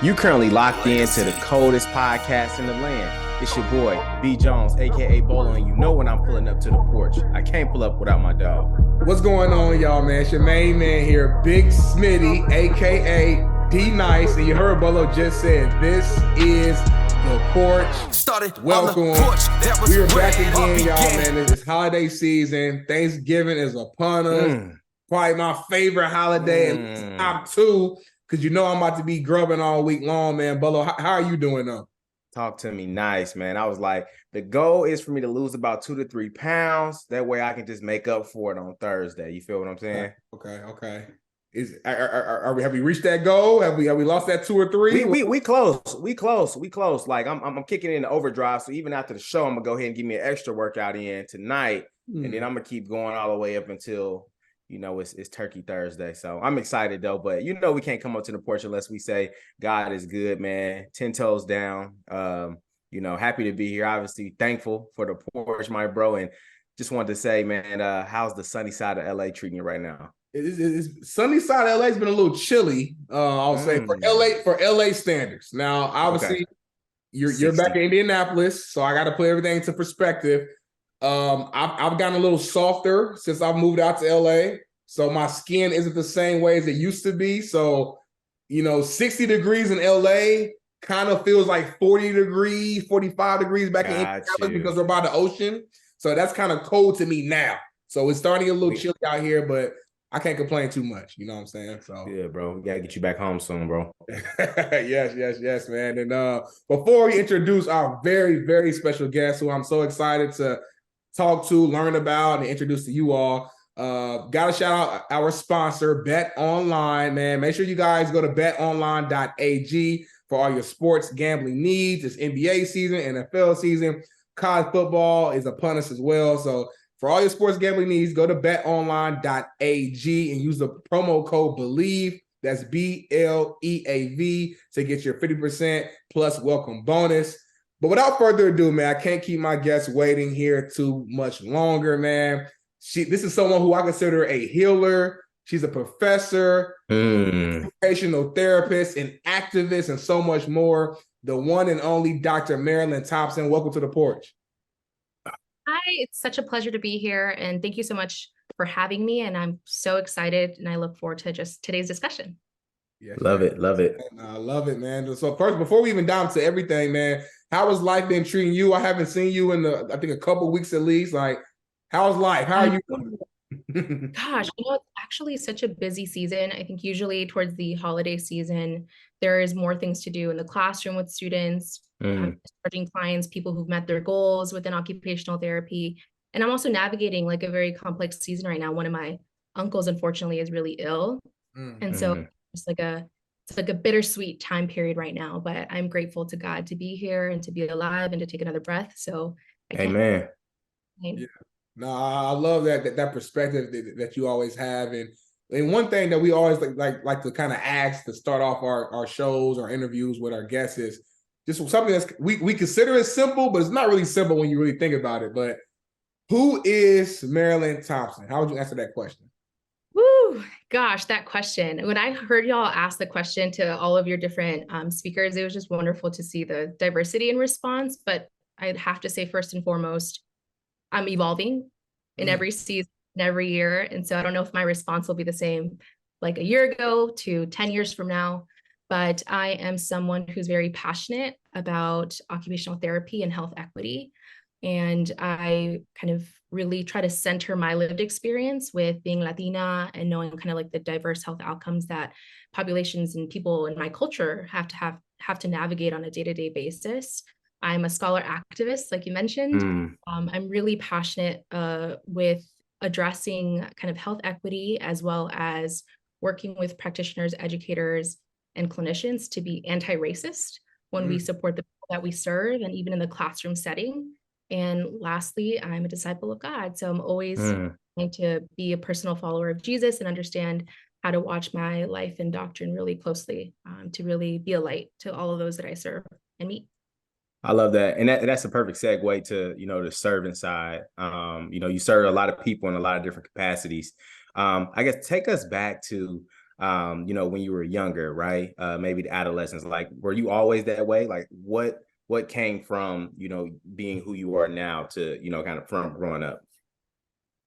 You currently locked into the coldest podcast in the land. It's your boy, B. Jones, a.k.a. Bolo, and you know when I'm pulling up to the porch. I can't pull up without my dog. What's going on, y'all, man? It's your main man here, Big Smitty, a.k.a. D-Nice, and you heard Bolo just said, this is the Porch. Welcome. We are back again, y'all, man. It's holiday season. Thanksgiving is upon us. Probably my favorite holiday, and top two, because you know I'm about to be grubbing all week long, man. Bolo, how are you doing, though? Talk to me nice, man. I was like, the goal is for me to lose about 2 to 3 pounds. That way I can just make up for it on Thursday. You feel what I'm saying? Okay. Have we reached that goal? Have we lost that 2 or 3? We close. Like I'm kicking in the overdrive. So even after the show, I'm gonna go ahead and give me an extra workout in tonight, and then I'm gonna keep going all the way up until it's Turkey Thursday. So I'm excited though. But we can't come up to the porch unless we say God is good, man. 10 toes down. Happy to be here. Obviously thankful for the porch, my bro, and just wanted to say, man, how's the sunny side of LA treating you right now? It's sunny side of LA has been a little chilly, I'll say for LA standards. Now, obviously, you're back in Indianapolis, so I got to put everything into perspective. I've gotten a little softer since I've moved out to LA, so my skin isn't the same way as it used to be. So, 60 degrees in LA kind of feels like 40 degrees, 45 degrees back in Indianapolis because we're by the ocean. So that's kind of cold to me now. So it's starting to get a little chilly out here, but I can't complain too much. You know what I'm saying? So yeah, bro. We gotta get you back home soon, bro. Yes, man. And before we introduce our very, very special guest, who I'm so excited to talk to, learn about, and introduce to you all, gotta shout out our sponsor, Bet Online, man. Make sure you guys go to betonline.ag for all your sports gambling needs. It's NBA season, NFL season, college football is upon us as well. So for all your sports gambling needs, go to betonline.ag and use the promo code BELIEVE. That's BLEAV to get your 50% plus welcome bonus. But without further ado, man, I can't keep my guests waiting here too much longer, man. This is someone who I consider a healer. She's a professor, occupational therapist, an activist, and so much more. The one and only Dr. Marilyn Thompson. Welcome to the porch. Hi, it's such a pleasure to be here, and thank you so much for having me, and I'm so excited, and I look forward to just today's discussion. Yes, love it. I love it, man. So first, before we even dive into everything, man, how has life been treating you? I haven't seen you in I think a couple of weeks at least. Like, how's life? How are you doing? Gosh, it's actually such a busy season. I think usually towards the holiday season, there is more things to do in the classroom with students, charging clients, people who've met their goals within occupational therapy. And I'm also navigating like a very complex season right now. One of my uncles, unfortunately, is really ill. And so it's like a bittersweet time period right now, but I'm grateful to God to be here and to be alive and to take another breath. So amen. Yeah. No, I love that perspective that you always have. And one thing that we always like to kind of ask to start off our shows or interviews with our guests is just something that's we consider it simple, but it's not really simple when you really think about it. But who is Marilyn Thompson? How would you answer that question? Woo, gosh, that question. When I heard y'all ask the question to all of your different speakers, it was just wonderful to see the diversity in response. But I'd have to say, first and foremost, I'm evolving in every season, every year. And so I don't know if my response will be the same like a year ago to 10 years from now, but I am someone who's very passionate about occupational therapy and health equity. And I kind of really try to center my lived experience with being Latina and knowing kind of like the diverse health outcomes that populations and people in my culture have to navigate on a day-to-day basis. I'm a scholar activist, like you mentioned. I'm really passionate with addressing kind of health equity, as well as working with practitioners, educators, and clinicians to be anti-racist when we support the people that we serve, and even in the classroom setting. And lastly, I'm a disciple of God. So I'm always trying to be a personal follower of Jesus and understand how to watch my life and doctrine really closely to really be a light to all of those that I serve and meet. I love that. And that's a perfect segue to, the serving side. You serve a lot of people in a lot of different capacities. I guess take us back to you know, when you were younger, right? Maybe the adolescence, like, were you always that way? Like what came from, you know, being who you are now to, you know, kind of from growing up?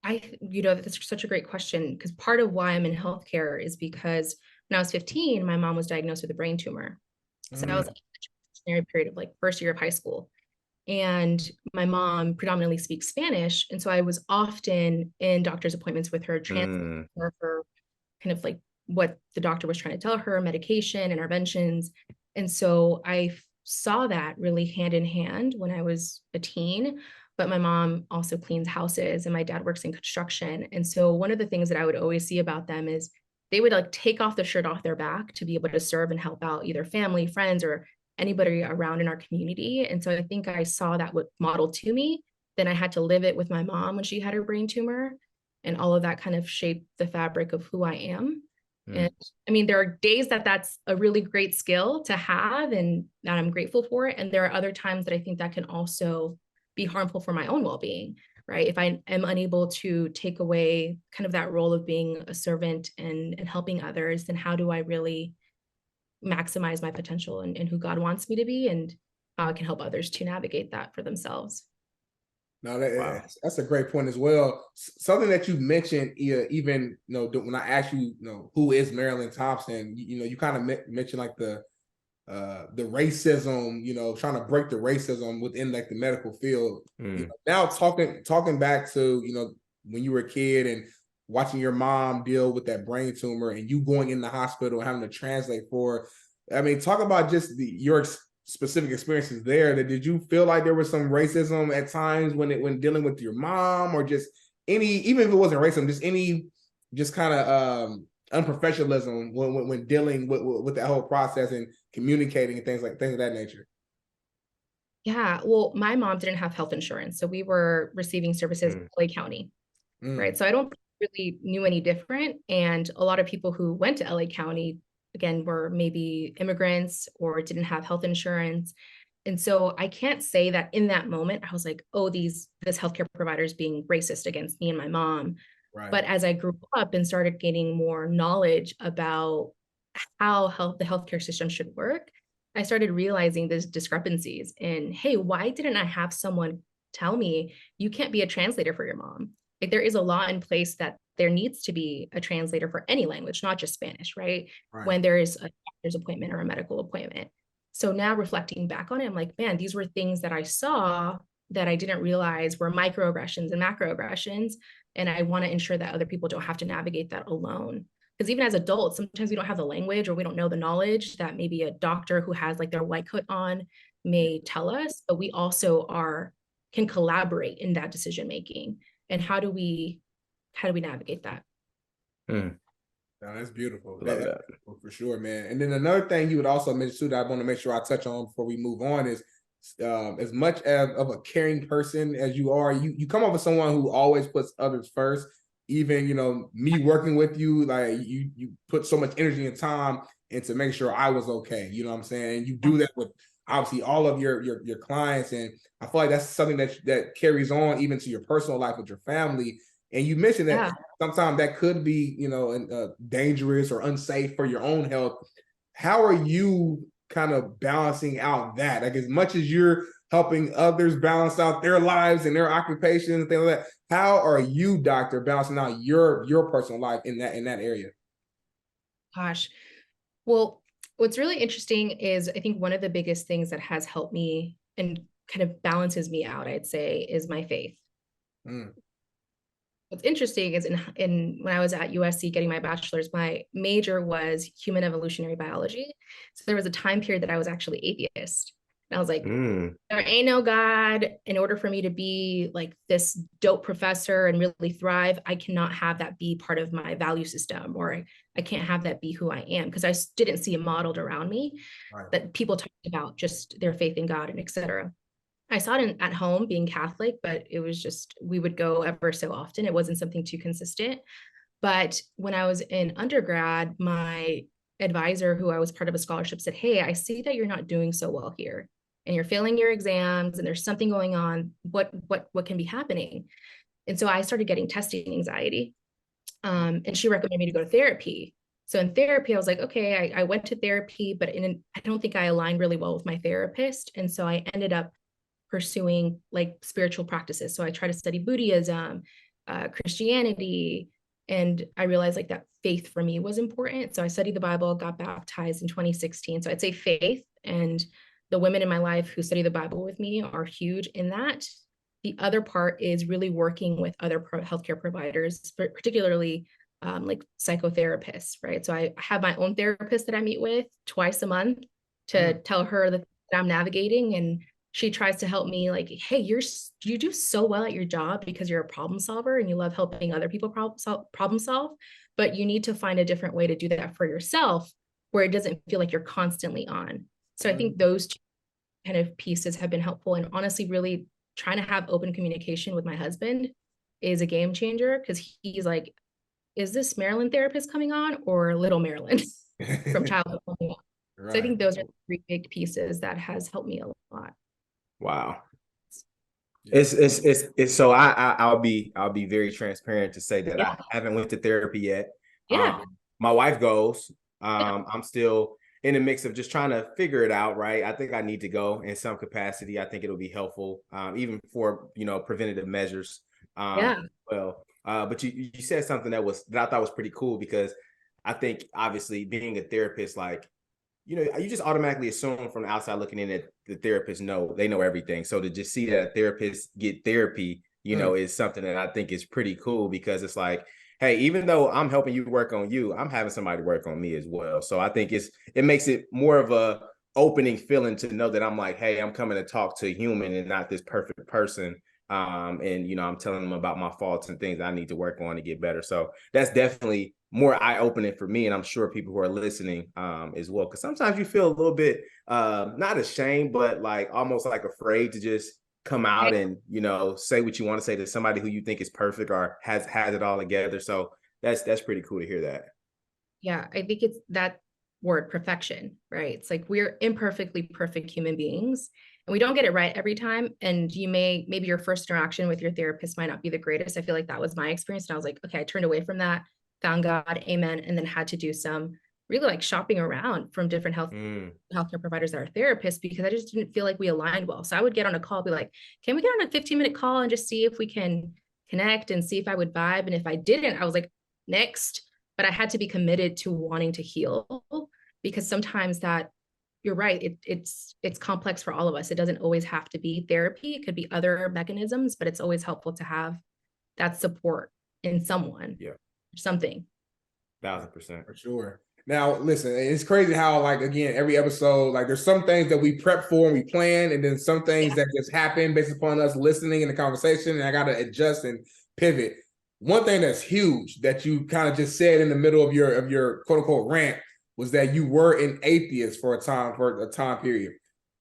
That's such a great question, because part of why I'm in healthcare is because when I was 15, my mom was diagnosed with a brain tumor. So I was in a transitionary period of like first year of high school. And my mom predominantly speaks Spanish. And so I was often in doctor's appointments with her, translating for her kind of like what the doctor was trying to tell her, medication, interventions. And so I saw that really hand in hand when I was a teen. But my mom also cleans houses and my dad works in construction. And so one of the things that I would always see about them is they would like take off the shirt off their back to be able to serve and help out either family, friends, or anybody around in our community. And so I think I saw that modeled to me. Then I had to live it with my mom when she had her brain tumor. And all of that kind of shaped the fabric of who I am. And I mean, there are days that that's a really great skill to have and that I'm grateful for it. And there are other times that I think that can also be harmful for my own well-being, right? If I am unable to take away kind of that role of being a servant and helping others, then how do I really maximize my potential and who God wants me to be, and how I can help others to navigate that for themselves? No, Wow. that's a great point as well. Something that you mentioned, even when I asked you, who is Marilyn Thompson, you kind of mentioned like the racism, trying to break the racism within like the medical field. Now talking back to when you were a kid and watching your mom deal with that brain tumor and you going in the hospital and having to translate for. I mean, talk about just your specific experiences there. That did you feel like there was some racism at times when dealing with your mom, or just even if it wasn't racism, just any kind of unprofessionalism when dealing with that whole process and communicating and things of that nature? Yeah, well, my mom didn't have health insurance, so we were receiving services in LA County, right? So I don't really knew any different. And a lot of people who went to LA County, again, were maybe immigrants or didn't have health insurance. And so I can't say that in that moment, I was like, oh, this healthcare provider is being racist against me and my mom. Right. But as I grew up and started gaining more knowledge about how the healthcare system should work, I started realizing these discrepancies in, hey, why didn't I have someone tell me you can't be a translator for your mom? Like, there is a law in place that there needs to be a translator for any language, not just Spanish, right? When there is a doctor's appointment or a medical appointment. So now reflecting back on it, I'm like, man, these were things that I saw that I didn't realize were microaggressions and macroaggressions. And I want to ensure that other people don't have to navigate that alone. Because even as adults, sometimes we don't have the language or we don't know the knowledge that maybe a doctor who has like their white coat on may tell us, but we also can collaborate in that decision making. And how do we navigate that? No, that's beautiful. Love that. For sure, man. And then another thing you would also mention too that I want to make sure I touch on before we move on is as much of a caring person as you are, you come up with someone who always puts others first. Even me working with you, like you put so much energy and time into making sure I was okay. You know what I'm saying? And you do that with obviously all of your clients, and I feel like that's something that carries on even to your personal life with your family. And you mentioned that sometimes that could be dangerous or unsafe for your own health. How are you kind of balancing out that? Like, as much as you're helping others balance out their lives and their occupations and things like that, how are you, doctor, balancing out your personal life in that area? Gosh, well, what's really interesting is I think one of the biggest things that has helped me and kind of balances me out, I'd say, is my faith. What's interesting is in when I was at USC getting my bachelor's, my major was human evolutionary biology. So there was a time period that I was actually atheist. And I was like, there ain't no God. In order for me to be like this dope professor and really thrive, I cannot have that be part of my value system, or I can't have that be who I am, because I didn't see it modeled around me, that people talked about just their faith in God and et cetera. I saw it at home being Catholic, but it was just, we would go ever so often. It wasn't something too consistent. But when I was in undergrad, my advisor, who I was part of a scholarship, said, hey, I see that you're not doing so well here and you're failing your exams and there's something going on. What can be happening? And so I started getting testing anxiety. And she recommended me to go to therapy. So in therapy, I was like, okay, I went to therapy, but I don't think I aligned really well with my therapist. And so I ended up pursuing like spiritual practices. So I tried to study Buddhism, Christianity, and I realized like that faith for me was important. So I studied the Bible, got baptized in 2016. So I'd say faith, and the women in my life who study the Bible with me are huge in that. The other part is really working with other healthcare providers, particularly like psychotherapists, right? So I have my own therapist that I meet with twice a month to tell her that I'm navigating, and she tries to help me like, hey, you do so well at your job because you're a problem solver and you love helping other people problem solve, but you need to find a different way to do that for yourself where it doesn't feel like you're constantly on. So I think those two kind of pieces have been helpful, and honestly, really trying to have open communication with my husband is a game changer, because he's like, is this Marilyn therapist coming on or little Marilyn from childhood coming on? Right. So I think those are three big pieces that has helped me a lot. Wow. It's so I'll be very transparent to say that I haven't went to therapy yet. My wife goes. I'm still in the mix of just trying to figure it out, right? I think I need to go in some capacity. I think it'll be helpful, even for, preventative measures. But you said something that I thought was pretty cool, because I think obviously being a therapist, like, you just automatically assume from the outside looking in that the therapists they know everything. So to just see that therapists get therapy, is something that I think is pretty cool, because it's like, hey, even though I'm helping you work on you, I'm having somebody work on me as well. So I think it makes it more of a opening feeling to know that I'm like, hey, I'm coming to talk to a human and not this perfect person. And I'm telling them about my faults and things I need to work on to get better. So that's definitely more eye-opening for me, and I'm sure people who are listening as well, because sometimes you feel a little bit not ashamed, but like almost like afraid to just come out and say what you want to say to somebody who you think is perfect or has it all together. So that's pretty cool to hear that. Yeah, I think it's that word, perfection, right? It's like we're imperfectly perfect human beings, and we don't get it right every time. And maybe your first interaction with your therapist might not be the greatest. I feel like that was my experience, and I was like, okay, I turned away from that, found God, amen, and then had to do some really like shopping around from different healthcare providers that are therapists, because I just didn't feel like we aligned well. So I would get on a call, be like, can we get on a 15-minute call and just see if we can connect and see if I would vibe? And if I didn't, I was like, next. But I had to be committed to wanting to heal, because sometimes that, you're right, it's complex for all of us. It doesn't always have to be therapy. It could be other mechanisms, but it's always helpful to have that support in someone. Yeah. Something. 1000%. For sure. Now, listen, it's crazy how, like, again, every episode, like, there's some things that we prep for and we plan, and then some things that just happen based upon us listening in the conversation, and I got to adjust and pivot. One thing that's huge that you kind of just said in the middle of your quote unquote rant was that you were an atheist for a time period,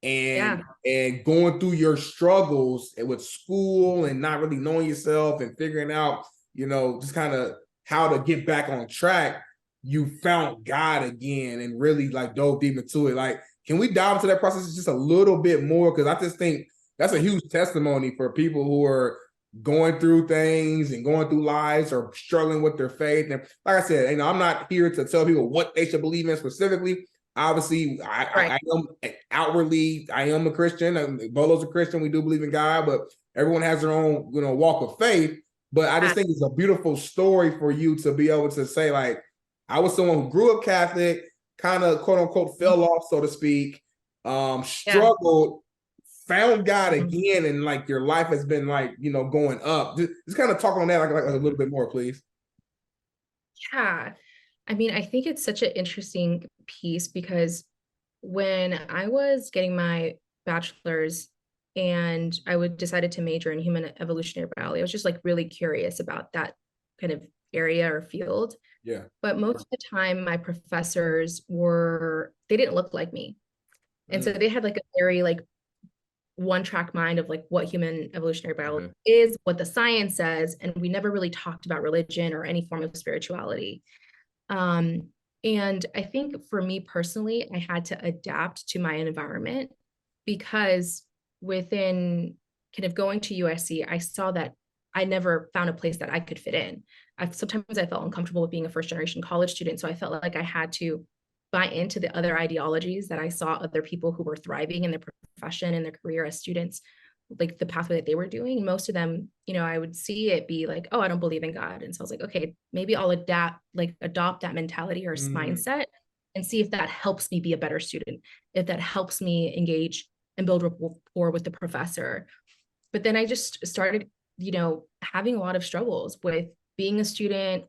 and going through your struggles with school and not really knowing yourself and figuring out, just kind of how to get back on track. You found God again and really like dove deep into it. Like, can we dive into that process just a little bit more? Because I just think that's a huge testimony for people who are going through things and going through lives or struggling with their faith. And like I said, I'm not here to tell people what they should believe in specifically. Obviously, I am outwardly, I am a Christian. Bolo's a Christian. We do believe in God, but everyone has their own, walk of faith. But I just think it's a beautiful story for you to be able to say, like, I was someone who grew up Catholic, kind of quote unquote fell off, so to speak, struggled, found God again, and like your life has been like, going up. Just kind of talk on that like a little bit more, please. Yeah. I mean, I think it's such an interesting piece, because when I was getting my bachelor's and I decided to major in human evolutionary biology, I was just like really curious about that kind of area or field. Yeah. But most of the time, my professors they didn't look like me. And so they had like a very like one-track mind of like what human evolutionary biology is, what the science says, and we never really talked about religion or any form of spirituality. And I think for me personally, I had to adapt to my environment, because within kind of going to USC, I saw that I never found a place that I could fit in. Sometimes I felt uncomfortable with being a first generation college student. So I felt like I had to buy into the other ideologies that I saw other people who were thriving in their profession and their career as students, like the pathway that they were doing. Most of them, I would see it be like, oh, I don't believe in God. And so I was like, okay, maybe I'll adopt that mentality or mindset and see if that helps me be a better student, if that helps me engage and build rapport with the professor. But then I just started, having a lot of struggles with being a student,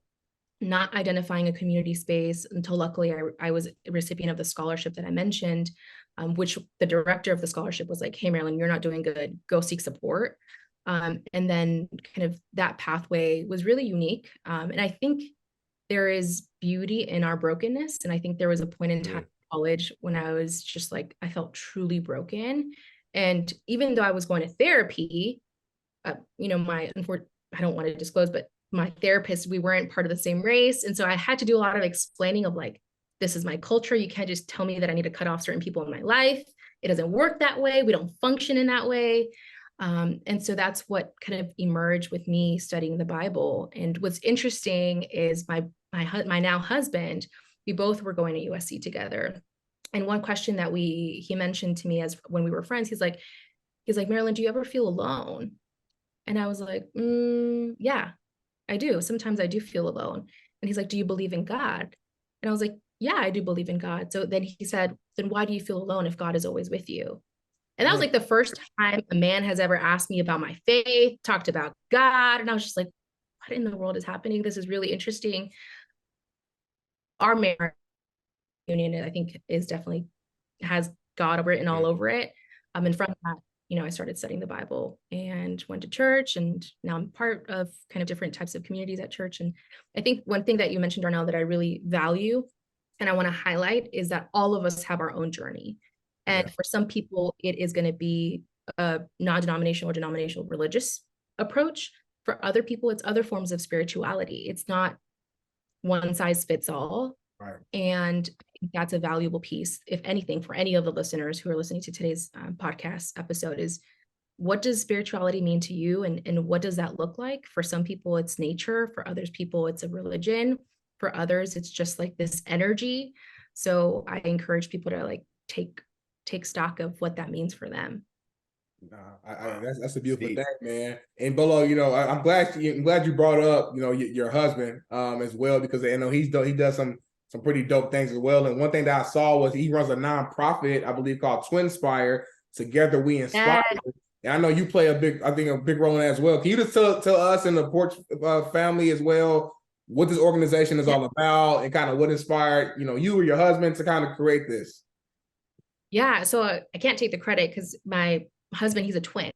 not identifying a community space until luckily I was a recipient of the scholarship that I mentioned, which the director of the scholarship was like, hey, Marilyn, you're not doing good, go seek support. And then kind of that pathway was really unique. And I think there is beauty in our brokenness. And I think there was a point in time in college when I was just like, I felt truly broken. And even though I was going to therapy, I don't want to disclose, but my therapist, we weren't part of the same race. And so I had to do a lot of explaining of like, this is my culture. You can't just tell me that I need to cut off certain people in my life. It doesn't work that way. We don't function in that way. And so that's what kind of emerged with me studying the Bible. And what's interesting is my now husband, we both were going to USC together. And one question that he mentioned to me as when we were friends, he's like, Marilyn, do you ever feel alone? And I was like, yeah, I do. Sometimes I do feel alone. And he's like, do you believe in God? And I was like, yeah, I do believe in God. So then he said, then why do you feel alone if God is always with you? And that was like the first time a man has ever asked me about my faith, talked about God. And I was just like, what in the world is happening? This is really interesting. Our marriage union, I think, has God written all over it. And from that, I started studying the Bible and went to church, and now I'm part of kind of different types of communities at church. And I think one thing that you mentioned, Darnell, that I really value and I want to highlight is that all of us have our own journey. And for some people, it is going to be a non-denominational or denominational religious approach. For other people, it's other forms of spirituality. It's not one size fits all. Right. And I think that's a valuable piece, if anything, for any of the listeners who are listening to today's podcast episode, is what does spirituality mean to you? And what does that look like? For some people, it's nature. For others people, it's a religion. For others, it's just like this energy. So I encourage people to like take stock of what that means for them. That's a beautiful thing, man. And Bolo, I'm glad you brought up, your husband as well, because I know he does some pretty dope things as well. And one thing that I saw was he runs a nonprofit, I believe, called Twinspire. Together We Inspire. And I know you play a big role in that as well. Can you just tell us and the Porch family as well what this organization is all about and kind of what inspired, you or your husband to kind of create this? Yeah, so I can't take the credit because my husband, he's a twin.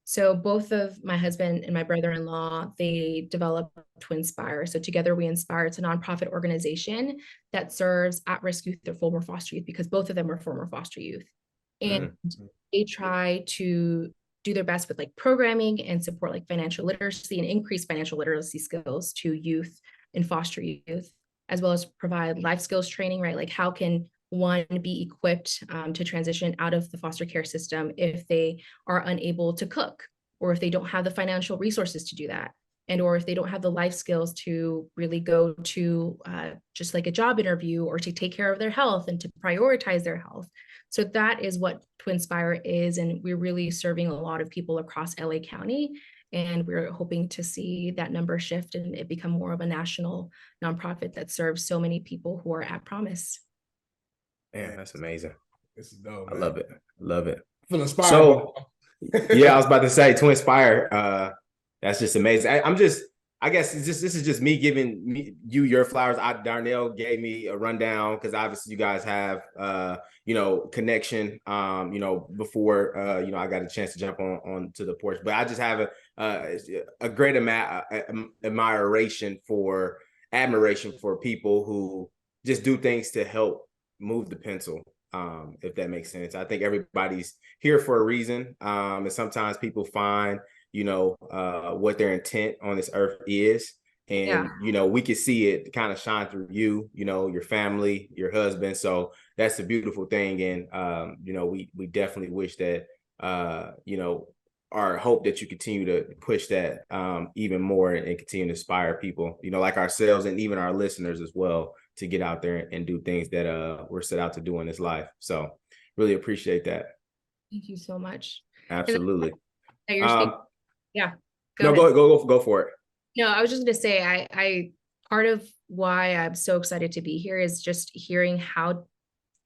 So both of my husband and my brother-in-law, they developed Twinspire. So Together We Inspire, it's a nonprofit organization that serves at-risk youth or former foster youth, because both of them were former foster youth. And they try to do their best with like programming and support like financial literacy and increase financial literacy skills to youth and foster youth, as well as provide life skills training, right? Like how can one be equipped to transition out of the foster care system if they are unable to cook, or if they don't have the financial resources to do that, and or if they don't have the life skills to really go to just like a job interview, or to take care of their health and to prioritize their health. So that is what Twinspire is, and we're really serving a lot of people across LA County, and we're hoping to see that number shift and it become more of a national nonprofit that serves so many people who are at promise. Man, that's amazing. This is dope, I man. love it. Love it. I feel inspired. So, yeah, I was about to say Twinspire. That's just amazing. I guess this is just me giving you your flowers. Darnell gave me a rundown because obviously you guys have connection. Before I got a chance to jump on to the porch, but I just have a great admiration for people who just do things to help move the pencil, if that makes sense. I think everybody's here for a reason, and sometimes people find what their intent on this earth is, and we can see it kind of shine through you, your family, your husband. So that's a beautiful thing, and we definitely wish that our hope that you continue to push that even more and continue to inspire people, like ourselves and even our listeners as well, to get out there and do things that we're set out to do in this life. So really appreciate that. Thank you so much. Absolutely. Yeah. Go for it. No, I was just going to say, I part of why I'm so excited to be here is just hearing how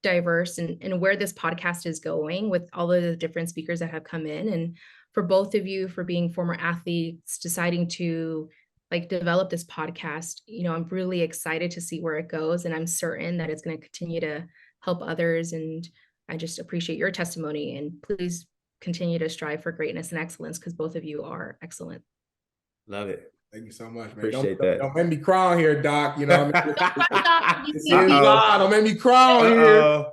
diverse and where this podcast is going with all of the different speakers that have come in. And for both of you, for being former athletes, deciding to develop this podcast, I'm really excited to see where it goes. And I'm certain that it's going to continue to help others. And I just appreciate your testimony, and please continue to strive for greatness and excellence, because both of you are excellent. Love it. Thank you so much, man. Appreciate that. Don't make me cry on here, Doc. What I mean? Don't make me cry on here.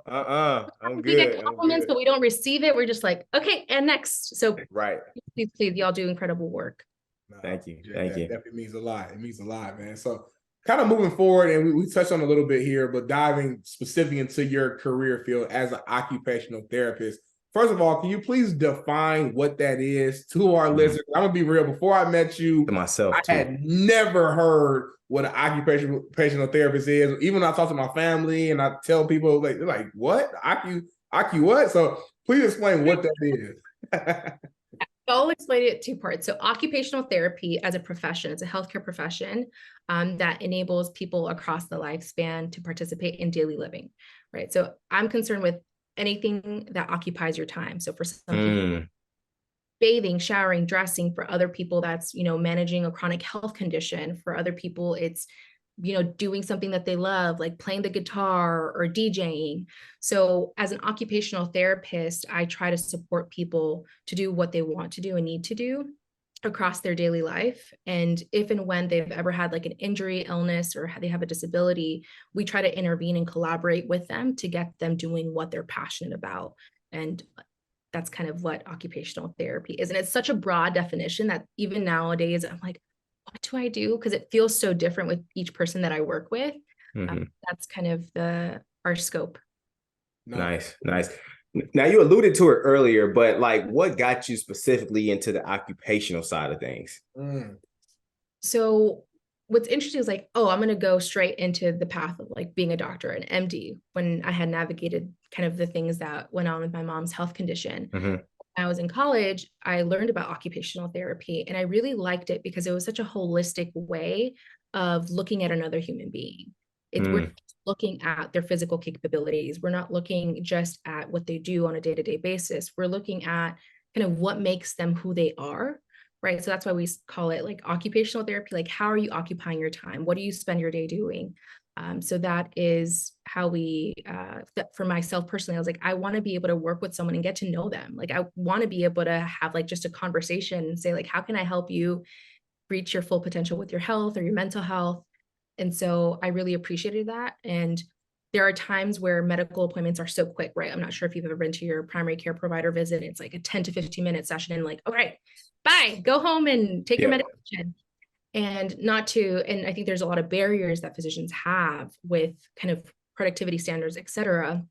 I'm good. We get compliments, but we don't receive it. We're just like, okay, and next. So right. Please, y'all do incredible work. Thank you. Yeah, Thank you. Definitely means a lot. It means a lot, man. So kind of moving forward, and we touched on a little bit here, but diving specifically into your career field as an occupational therapist. First of all, can you please define what that is to our listeners? I'm gonna be real. Before I met you, I had never heard what an occupational therapist is. Even when I talk to my family and I tell people, they're like, "What? Occu what?" So please explain what that is. I'll explain it two parts. So occupational therapy as a profession, it's a healthcare profession that enables people across the lifespan to participate in daily living, right? So I'm concerned with anything that occupies your time. So for some people, bathing, showering, dressing. For other people, that's, managing a chronic health condition. For other people, it's, doing something that they love, like playing the guitar or DJing. So as an occupational therapist, I try to support people to do what they want to do and need to do across their daily life. And if and when they've ever had like an injury, illness, or they have a disability, we try to intervene and collaborate with them to get them doing what they're passionate about. And that's kind of what occupational therapy is. And it's such a broad definition that even nowadays I'm like, what do I do? Because it feels so different with each person that I work with. That's kind of our scope. Nice. Now, you alluded to it earlier, but what got you specifically into the occupational side of things? So what's interesting is I'm going to go straight into the path of being a doctor, an MD, when I had navigated kind of the things that went on with my mom's health condition. When I was in college, I learned about occupational therapy, and I really liked it because it was such a holistic way of looking at another human being. We're looking at their physical capabilities. We're not looking just at what they do on a day-to-day basis. We're looking at kind of what makes them who they are, right? So that's why we call it occupational therapy. How are you occupying your time? What do you spend your day doing? So that is how for myself personally, I was I want to be able to work with someone and get to know them. I want to be able to have just a conversation and say how can I help you reach your full potential with your health or your mental health? And so I really appreciated that. And there are times where medical appointments are so quick, right? I'm not sure if you've ever been to your primary care provider visit. It's a 10 to 15 minute session and all right, bye, go home and take your medication. And and I think there's a lot of barriers that physicians have with kind of productivity standards, et cetera,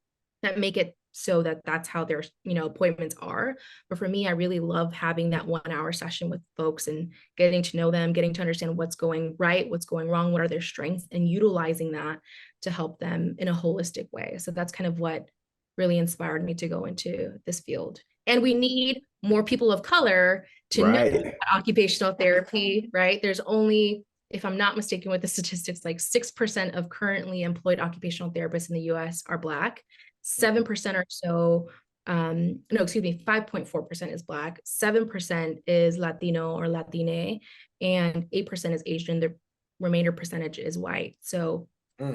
that make it so that that's how their, appointments are. But for me, I really love having that 1 hour session with folks and getting to know them, getting to understand what's going right, what's going wrong, what are their strengths, and utilizing that to help them in a holistic way. So that's kind of what really inspired me to go into this field. And we need more people of color to know about occupational therapy, right? There's only, if I'm not mistaken with the statistics, 6% of currently employed occupational therapists in the US are Black. 7% or so, 5.4% is Black, 7% is Latino or Latine, and 8% is Asian. The remainder percentage is white. So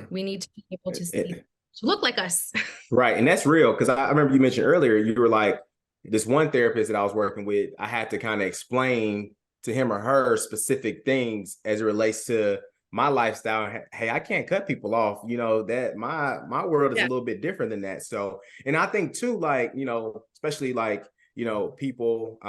we need to be able to look like us. Right. And that's real. Because I remember you mentioned earlier, you were this one therapist that I was working with, I had to kind of explain to him or her specific things as it relates to my lifestyle. Hey, I can't cut people off, that my world is a little bit different than that. So, and I think too, especially people,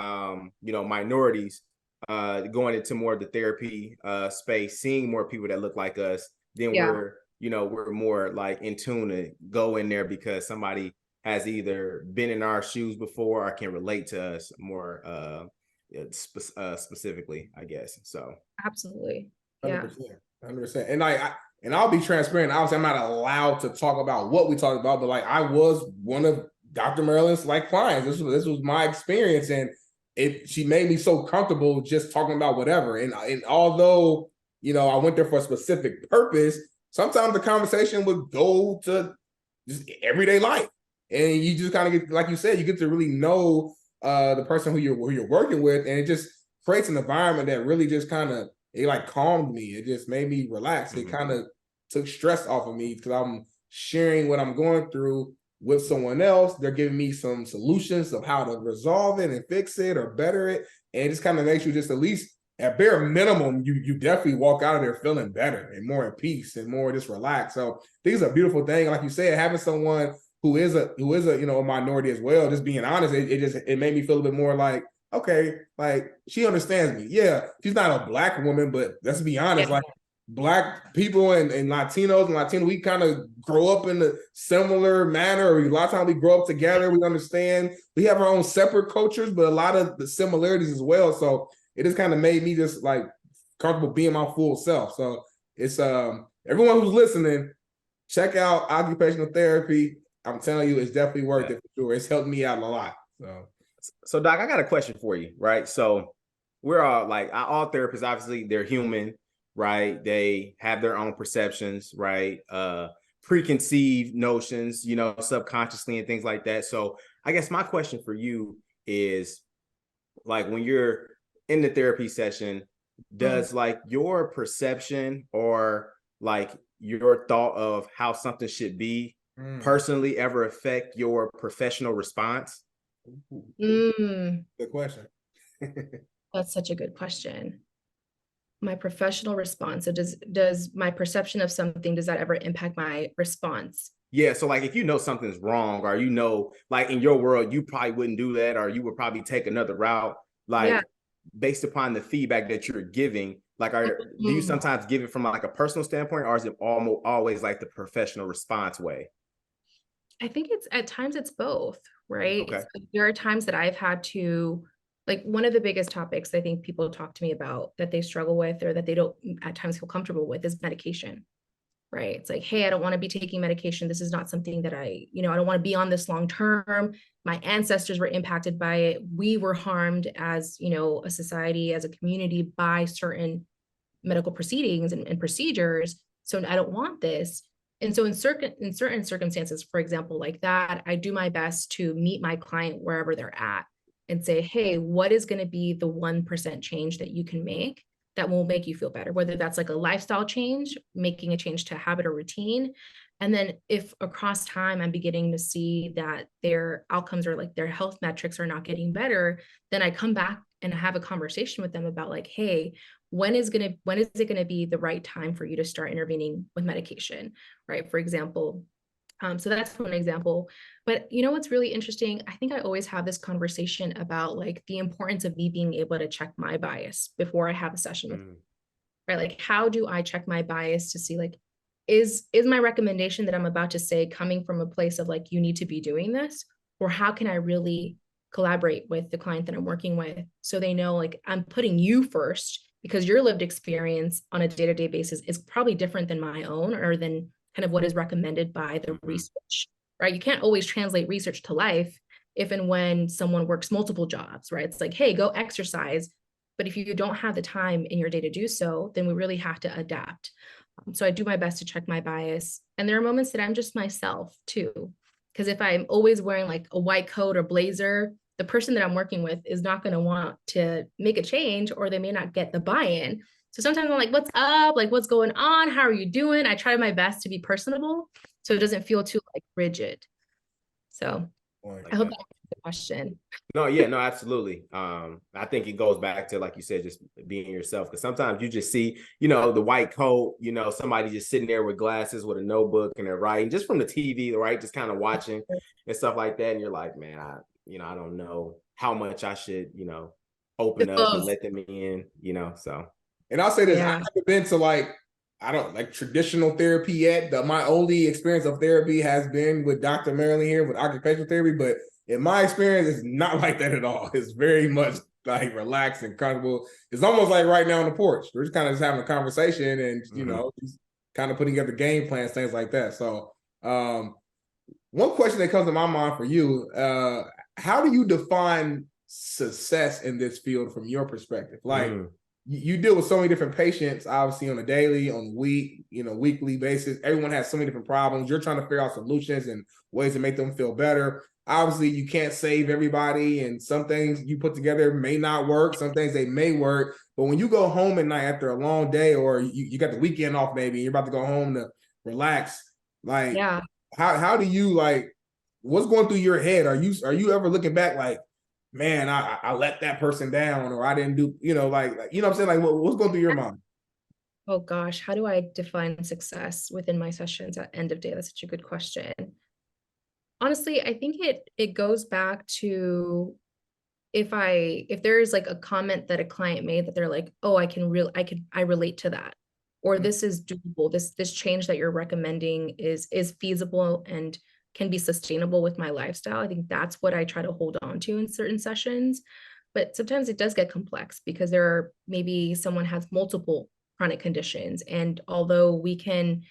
minorities, going into more of the therapy space, seeing more people that look like us, then we're more in tune to go in there because somebody has either been in our shoes before or can relate to us more specifically, I guess. So Absolutely. 100%, 100%. And and I'll be transparent. Obviously, I'm not allowed to talk about what we talked about, but like I was one of Dr. Marilyn's like clients. This was my experience, and she made me so comfortable just talking about whatever. And although I went there for a specific purpose, sometimes the conversation would go to just everyday life, and you just kind of get, like you said, you get to really know the person who you're working with, and it just creates an environment that really just kind of it like calmed me. It just made me relax. It kind of took stress off of me because I'm sharing what I'm going through with someone else. They're giving me some solutions of how to resolve it and fix it or better it. And it just kind of makes you just at least at bare minimum, you definitely walk out of there feeling better and more at peace and more just relaxed. So I think it's a beautiful thing. Like you said, having someone who is a a minority as well, just being honest, it made me feel a bit more like, okay, like she understands me. Yeah, she's not a Black woman, but let's be honest, like Black people and Latinos and Latino, we kind of grow up in a similar manner, or a lot of times we grow up together. We understand we have our own separate cultures, but a lot of the similarities as well. So it just kind of made me just like comfortable being my full self. So it's everyone who's listening, check out occupational therapy. I'm telling you, it's definitely worth it for sure. It's helped me out a lot. So Doc, I got a question for you, right? So we're all therapists, obviously they're human, right? They have their own perceptions, right? Preconceived notions, subconsciously and things like that. So I guess my question for you is, like, when you're in the therapy session, does like your perception or like your thought of how something should be personally ever affect your professional response? Good question. That's such a good question. My professional response. So does my perception of something, does that ever impact my response? Yeah. So like if something's wrong, or like in your world, you probably wouldn't do that, or you would probably take another route, like based upon the feedback that you're giving, like do you sometimes give it from like a personal standpoint, or is it always like the professional response way? I think at times it's both, right? Okay. There are times that I've had to, like, one of the biggest topics I think people talk to me about that they struggle with or that they don't at times feel comfortable with is medication, right? It's like, hey, I don't want to be taking medication. This is not something that I don't want to be on this long term. My ancestors were impacted by it. We were harmed as, a society, as a community, by certain medical proceedings and procedures. So I don't want this. And so in certain circumstances, for example, like that, I do my best to meet my client wherever they're at and say, hey, what is going to be the 1% change that you can make that will make you feel better? Whether that's like a lifestyle change, making a change to habit or routine. And then if across time I'm beginning to see that their outcomes or like their health metrics are not getting better, then I come back and have a conversation with them about like, hey, when is it going to be the right time for you to start intervening with medication, right? For example, so that's one example. But what's really interesting? I think I always have this conversation about like the importance of me being able to check my bias before I have a session with them, right? Like, how do I check my bias to see like, is my recommendation that I'm about to say coming from a place of like, you need to be doing this, or how can I really collaborate with the client that I'm working with so they know like I'm putting you first, because your lived experience on a day-to-day basis is probably different than my own or than kind of what is recommended by the research, right? You can't always translate research to life if and when someone works multiple jobs, right? It's like, hey, go exercise. But if you don't have the time in your day to do so, then we really have to adapt. So I do my best to check my bias. And there are moments that I'm just myself too. Because if I'm always wearing like a white coat or blazer, the person that I'm working with is not going to want to make a change, or they may not get the buy-in. So sometimes I'm like, what's up? Like, what's going on? How are you doing? I try my best to be personable so it doesn't feel too like rigid. So I hope that answers the question. No, yeah, no, absolutely. I think it goes back to, like you said, just being yourself. Because sometimes you just see, the white coat, somebody just sitting there with glasses with a notebook and they're writing just from the TV, right? Just kind of watching and stuff like that. And you're like, man, I don't know how much I should, open up and let them in, so. And I'll say this, I haven't been to like traditional therapy yet. My only experience of therapy has been with Dr. Marilyn here with occupational therapy, but in my experience, it's not like that at all. It's very much like relaxed and comfortable. It's almost like right now on the porch. We're just kind of just having a conversation and, you know, just kind of putting together game plans, things like that. So one question that comes to my mind for you, how do you define success in this field from your perspective? Like you deal with so many different patients, obviously on a daily, on weekly basis. Everyone has so many different problems. You're trying to figure out solutions and ways to make them feel better. Obviously, you can't save everybody, and some things you put together may not work. Some things they may work. But when you go home at night after a long day, or you got the weekend off, maybe, and you're about to go home to relax, like, how do you, like, what's going through your head? Are you ever looking back like, man, I let that person down, or I didn't do, like you know what I'm saying? Like, what's going through your mind? Oh gosh, how do I define success within my sessions at end of day? That's such a good question. Honestly, I think it goes back to if there's like a comment that a client made that they're like, oh, I relate to that, or this is doable, this change that you're recommending is feasible and can be sustainable with my lifestyle. I think that's what I try to hold on to in certain sessions. But sometimes it does get complex because maybe someone has multiple chronic conditions, and although we can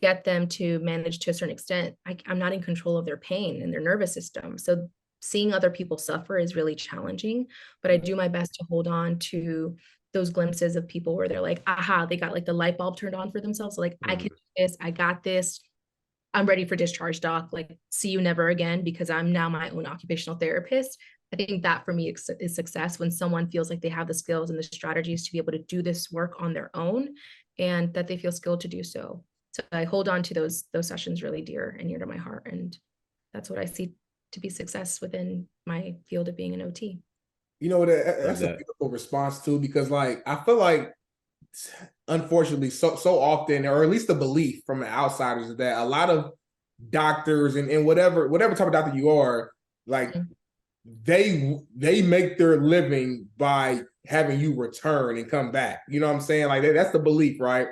get them to manage to a certain extent, I'm not in control of their pain and their nervous system. So seeing other people suffer is really challenging, but I do my best to hold on to those glimpses of people where they're like, aha, they got like the light bulb turned on for themselves. So like, I can do this, I got this, I'm ready for discharge, doc. Like, see you never again, because I'm now my own occupational therapist. I think that for me is success, when someone feels like they have the skills and the strategies to be able to do this work on their own, and that they feel skilled to do so. So I hold on to those sessions really dear and near to my heart. And that's what I see to be success within my field of being an OT. You know, that's a beautiful response too, because like, I feel like, unfortunately, so often, or at least the belief from the outsiders, is that a lot of doctors and whatever type of doctor you are, like they make their living by having you return and come back. You know what I'm saying? Like, that's the belief, right?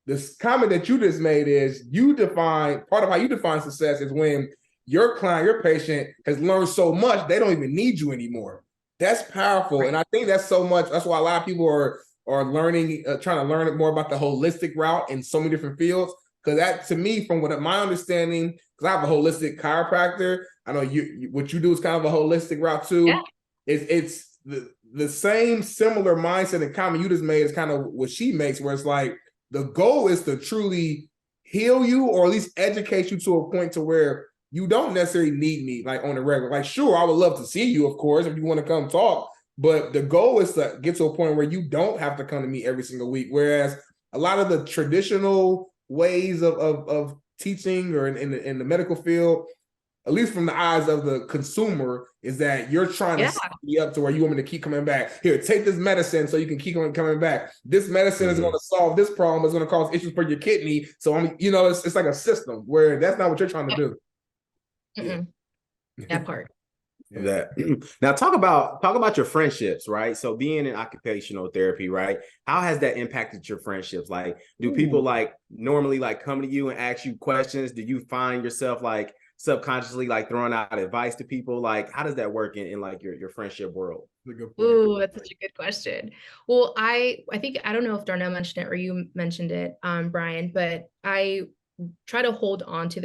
This comment that you just made is part of how you define success is when your client, your patient has learned so much, they don't even need you anymore. That's powerful. Right. And I think that's why a lot of people are learning, trying to learn more about the holistic route in so many different fields. Because that, to me, from my understanding, because I have a holistic chiropractor, I know what you do is kind of a holistic route too. Yeah. It's the same similar mindset and comment you just made is kind of what she makes, where it's like, the goal is to truly heal you, or at least educate you to a point to where you don't necessarily need me like on the regular. Like, sure, I would love to see you, of course, if you want to come talk, but the goal is to get to a point where you don't have to come to me every single week. Whereas a lot of the traditional ways of teaching, or in the medical field, at least from the eyes of the consumer, is that you're trying to set me up to where you want me to keep coming back. Here, take this medicine so you can keep on coming back. This medicine is going to solve this problem. It's going to cause issues for your kidney. So it's like a system where that's not what you're trying to do. Yeah. That part. That now talk about your friendships, right? So being in occupational therapy, right? How has that impacted your friendships? Like, do people like normally like come to you and ask you questions? Do you find yourself like subconsciously like throwing out advice to people? Like, how does that work in like your friendship world? Ooh, that's such a good question. Well, I think, I don't know if Darnell mentioned it or you mentioned it, Brian, but I try to hold on to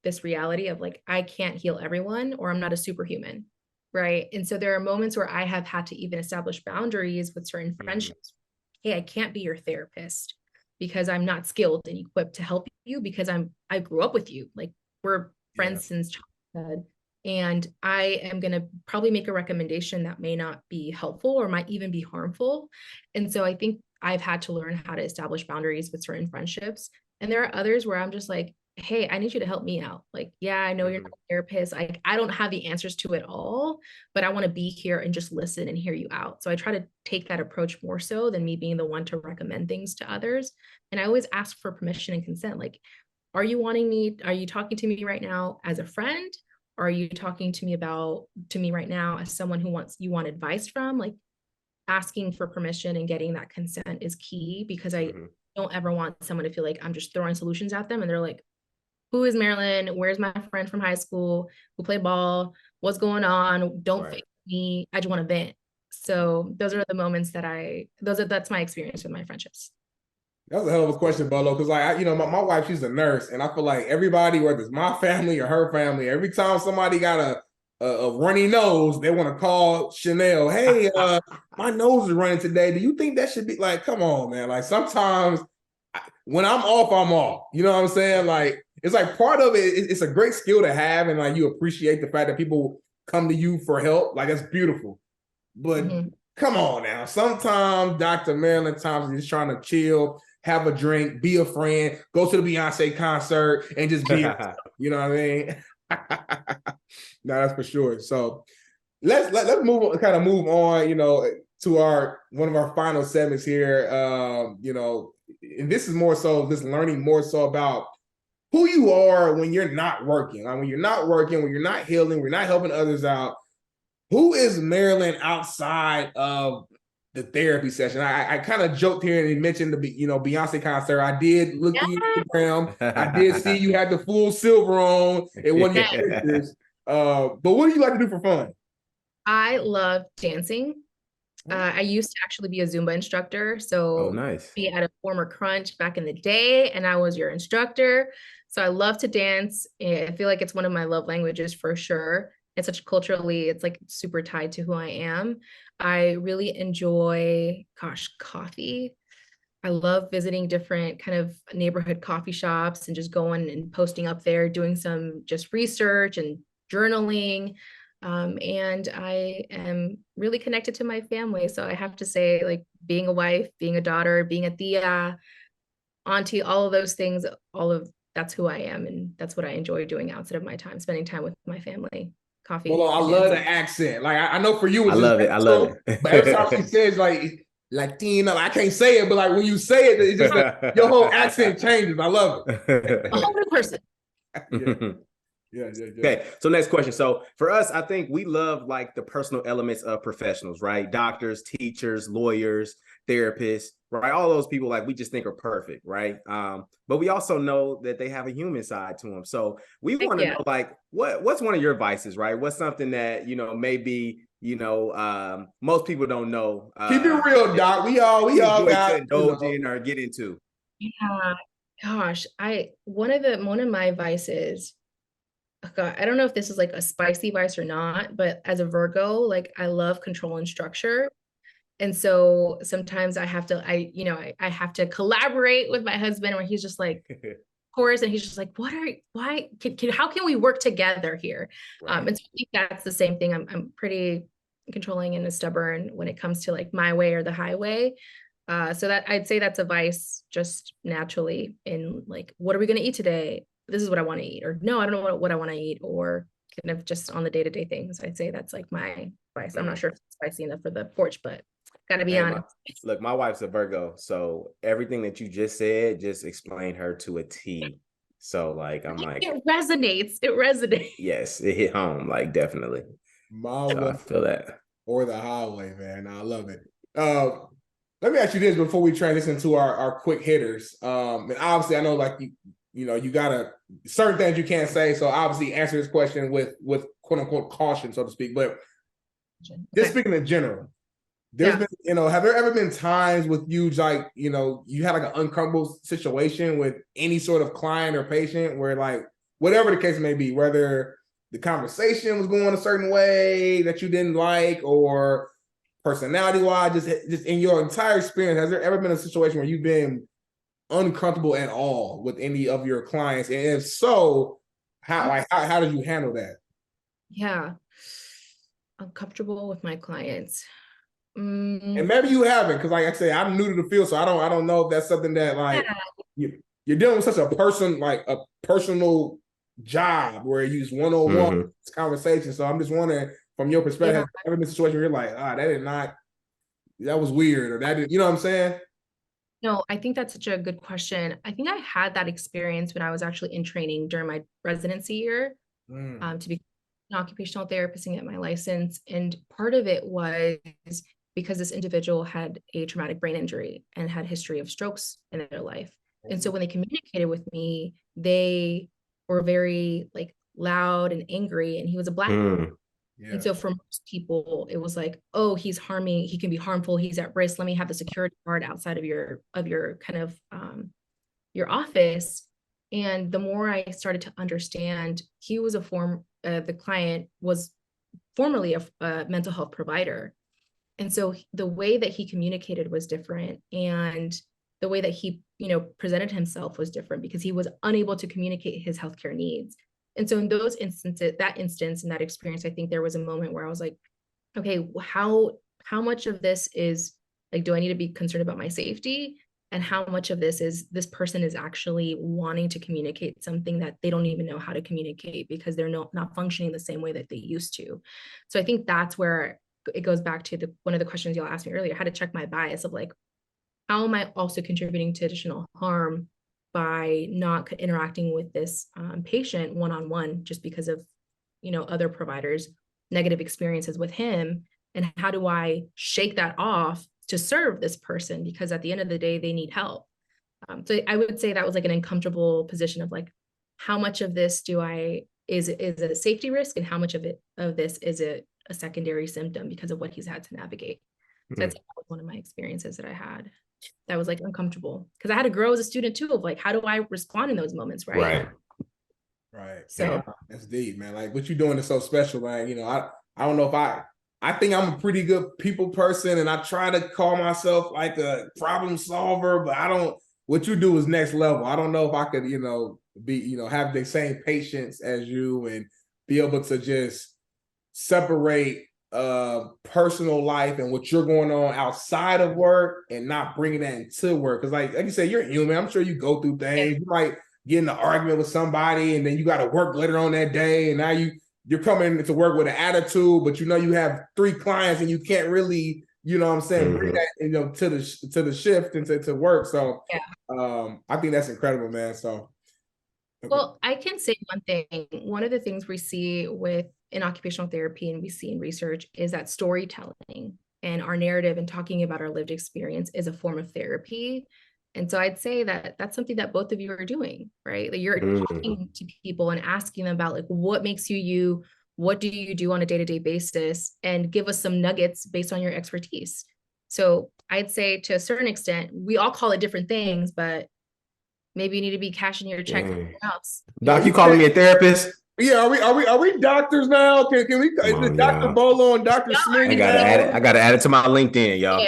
this reality of like, I can't heal everyone, or I'm not a superhuman, right? And so there are moments where I have had to even establish boundaries with certain friendships. Hey, I can't be your therapist because I'm not skilled and equipped to help you, because I grew up with you. Like, we're friends since childhood, and I am going to probably make a recommendation that may not be helpful or might even be harmful. And so I think I've had to learn how to establish boundaries with certain friendships. And there are others where I'm just like, hey, I need you to help me out. Like, yeah, I know you're not a therapist. I don't have the answers to it all, but I want to be here and just listen and hear you out. So I try to take that approach more so than me being the one to recommend things to others. And I always ask for permission and consent. Like, are you talking to me right now as a friend? Or are you talking to me right now as someone who you want advice from? Like, asking for permission and getting that consent is key, because I don't ever want someone to feel like I'm just throwing solutions at them and they're like, who is Marilyn? Where's my friend from high school who played ball? What's going on? Don't fake me. I just want to vent. So those are the moments that's my experience with my friendships. That's a hell of a question, Bolo, because like my wife, she's a nurse, and I feel like everybody, whether it's my family or her family, every time somebody got a runny nose, they want to call Chanel. Hey, my nose is running today. Do you think that should be like? Come on, man. Like sometimes when I'm off, I'm off. You know what I'm saying? Like it's like part of it. It's a great skill to have, and like you appreciate the fact that people come to you for help. Like that's beautiful. But come on now. Sometimes Dr. Marilyn Thompson is trying to chill, have a drink, be a friend, go to the Beyonce concert, and just be, you know what I mean? No, that's for sure. So let's move on, to one of our final segments here. And this is more so this learning more so about who you are when you're not working. Like when you're not working, when you're not healing, we're not helping others out. Who is Marilyn outside of the therapy session? I kind of joked here and mentioned the Beyonce concert. I did look through your Instagram. I did see you had the full silver on in one of your pictures. But what do you like to do for fun? I love dancing. I used to actually be a Zumba instructor. So nice. Be at a former Crunch back in the day, and I was your instructor. So I love to dance. I feel like it's one of my love languages for sure. It's such culturally, it's like super tied to who I am. I really enjoy, coffee. I love visiting different kind of neighborhood coffee shops and just going and posting up there, doing some just research and journaling. And I am really connected to my family. So I have to say, like being a wife, being a daughter, being a tia, auntie, all of those things, that's who I am. And that's what I enjoy doing outside of my time, spending time with my family. Coffee. Well, I love the accent. Like I know for you, I love it. But every time she says like Latino, I can't say it, but like when you say it, it's just like your whole accent changes. I love it. A whole new person. Yeah. Okay, so next question. So for us, I think we love like the personal elements of professionals, right? Doctors, teachers, lawyers, therapists, right? All those people like we just think are perfect, right? But we also know that they have a human side to them. So we want to know like what's one of your vices, right? What's something that maybe most people don't know. Keep it real, Doc. We all got to indulge in or get into. Yeah, gosh, one of my vices. God, I don't know if this is like a spicy vice or not, but as a Virgo, like I love control and structure. And so sometimes I have to collaborate with my husband where he's just like, Taurus, and he's just like, how can we work together here? Right. And so I think that's the same thing. I'm pretty controlling and stubborn when it comes to like my way or the highway. So that I'd say that's a vice just naturally in like, what are we going to eat today? This is what I want to eat, or no, I don't know what I want to eat, or kind of just on the day-to-day things. I'd say that's like my vice. I'm not sure if it's spicy enough for the porch, but gotta be honest. Look, my wife's a Virgo, so everything that you just said just explained her to a T. So like I'm like it resonates. Yes, it hit home, like definitely. I feel that. Or the highway, man. I love it. Let me ask you this before we transition to our quick hitters. And obviously I know like you gotta certain things you can't say. So obviously answer this question with quote unquote caution, so to speak. But just speaking in general, there's been, have there ever been times with you like, you had like an uncomfortable situation with any sort of client or patient where like whatever the case may be, whether the conversation was going a certain way that you didn't like, or personality wise, just in your entire experience, has there ever been a situation where you've been uncomfortable at all with any of your clients? And if so, how did you handle that? Yeah. Uncomfortable with my clients. And maybe you haven't, because like I say, I'm new to the field, so I don't know if that's something that like you're dealing with such a personal job where you use one-on-one conversation. So I'm just wondering from your perspective, have there ever been a situation where you're like, that was weird, or that did, you know what I'm saying? No, I think that's such a good question. I think I had that experience when I was actually in training during my residency year to be an occupational therapist and get my license. And part of it was because this individual had a traumatic brain injury and had a history of strokes in their life. And so when they communicated with me, they were very like loud and angry, and he was a Black man. Yeah. And so for most people, it was like, oh, he can be harmful, he's at risk. Let me have the security guard outside of your kind of your office. And the more I started to understand, the client was formerly a mental health provider. And so the way that he communicated was different. And the way that he, presented himself was different because he was unable to communicate his healthcare needs. And so in those instances, in that experience, I think there was a moment where I was like, okay, how much of this is like, do I need to be concerned about my safety? And how much of this person is actually wanting to communicate something that they don't even know how to communicate because they're not functioning the same way that they used to. So I think that's where it goes back to one of the questions y'all asked me earlier, how to check my bias of like, how am I also contributing to additional harm by not interacting with this patient one-on-one just because of, other providers' negative experiences with him? And how do I shake that off to serve this person? Because at the end of the day, they need help. So I would say that was like an uncomfortable position of like, how much of this is a safety risk, and how much of this is a secondary symptom because of what he's had to navigate. So that's one of my experiences that I had that was like uncomfortable because I had to grow as a student too, of like, how do I respond in those moments? Right. So that's deep, man. Like what you're doing is so special, man. I don't know if I think I'm a pretty good people person, and I try to call myself like a problem solver, but what you do is next level. I don't know if I could, have the same patience as you and be able to just separate personal life and what you're going on outside of work and not bringing that into work. Because like you said, you're human. I'm sure you go through things. You might get in an argument with somebody, and then you got to work later on that day, and now you're coming to work with an attitude, but you have 3 clients and you can't really, bring that, to the shift and to work. So I think that's incredible, man. So well, I can say one thing. One of the things we see in occupational therapy and we see in research is that storytelling and our narrative and talking about our lived experience is a form of therapy. And so I'd say that that's something that both of you are doing, right? That you're talking to people and asking them about like, what makes you you? What do you do on a day-to-day basis? And give us some nuggets based on your expertise. So I'd say to a certain extent, we all call it different things, but maybe you need to be cashing your check somewhere else. Doc, you calling me a therapist? Yeah, are we doctors now? Can we? Is it Dr. Bolo and Dr. Smitty? I gotta add it to my LinkedIn, y'all.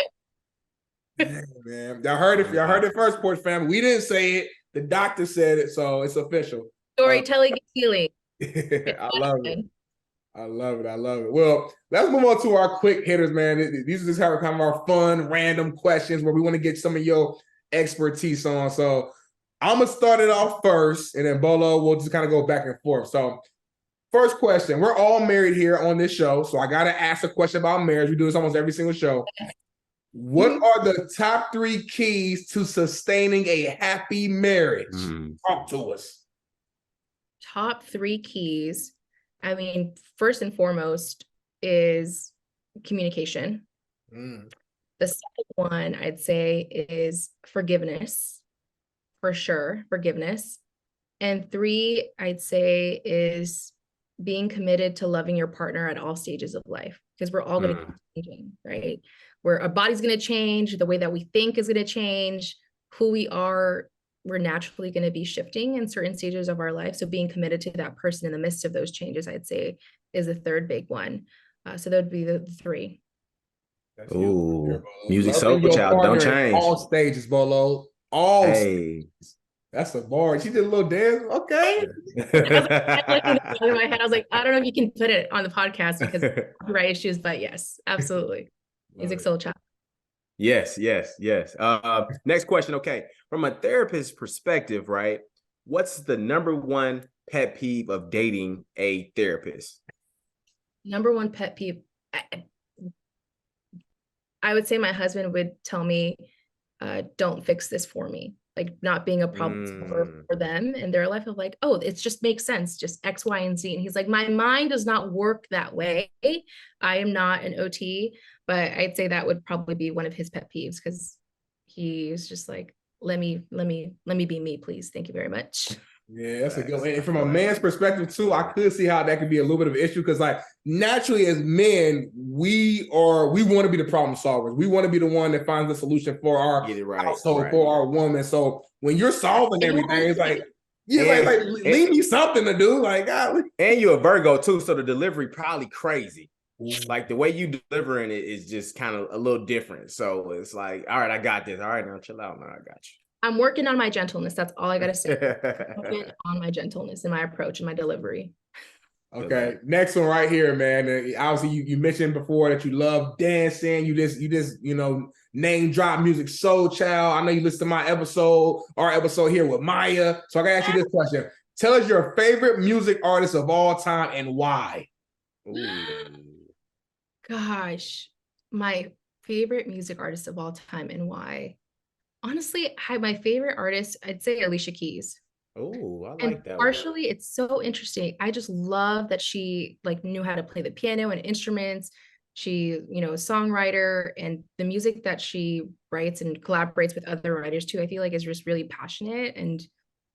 Yeah, man. Y'all heard it first, Porch family. We didn't say it. The doctor said it, so it's official. Storytelling is healing. I love it. I love it. Well, let's move on to our quick hitters, man. These are just kind of our fun, random questions where we want to get some of your expertise on. So I'm going to start it off first, and then Bolo, we'll just kind of go back and forth. So first question. We're all married here on this show, so I got to ask a question about marriage. We do this almost every single show. What are the top 3 keys to sustaining a happy marriage? Talk to us. Top 3 keys. I mean, first and foremost is communication. The second one I'd say is forgiveness, for sure, forgiveness. And 3, I'd say is being committed to loving your partner at all stages of life, because we're all going to be changing, right? Where our body's going to change, the way that we think is going to change, who we are, we're naturally going to be shifting in certain stages of our life. So being committed to that person in the midst of those changes, I'd say, is the third big one. So that would be the 3. Ooh, music soul child, don't change. All stages, Bolo. All stages. That's a bar. She did a little dance. Okay. In my head, I was like, I don't know if you can put it on the podcast because of copyright issues, but yes, absolutely. Music soul child. Yes. Next question. Okay. From a therapist's perspective, right? What's the number 1 pet peeve of dating a therapist? Number 1 pet peeve. I would say my husband would tell me, don't fix this for me. Like not being a problem solver for them in their life of like, oh, it just makes sense. Just X, Y, and Z. And he's like, my mind does not work that way. I am not an OT, but I'd say that would probably be one of his pet peeves because he's just like, let me be me, please. Thank you very much. Yeah, that's a good one. And from a man's perspective too, I could see how that could be a little bit of an issue because, like, naturally as men, we want to be the problem solvers. We want to be the one that finds the solution for our household, for our woman. So when you're solving everything, it's like, leave me something to do. Like, golly. And you're a Virgo too, so the delivery probably crazy. Like the way you delivering it is just kind of a little different. So it's like, all right, I got this. All right, now chill out. Now I got you. I'm working on my gentleness. That's all I gotta say. Working on my gentleness and my approach and my delivery. Okay, next one right here, man. Obviously, you mentioned before that you love dancing. You just name drop Music Soul Child. I know you listened to our episode here with Maya. So I gotta ask you this question: tell us your favorite music artist of all time and why. Ooh. Gosh, my favorite music artist of all time and why. Honestly, my favorite artist, I'd say Alicia Keys. Oh, I like And that. partially, it's so interesting. I just love that she knew how to play the piano and instruments. She, a songwriter, and the music that she writes and collaborates with other writers too, I feel like is just really passionate and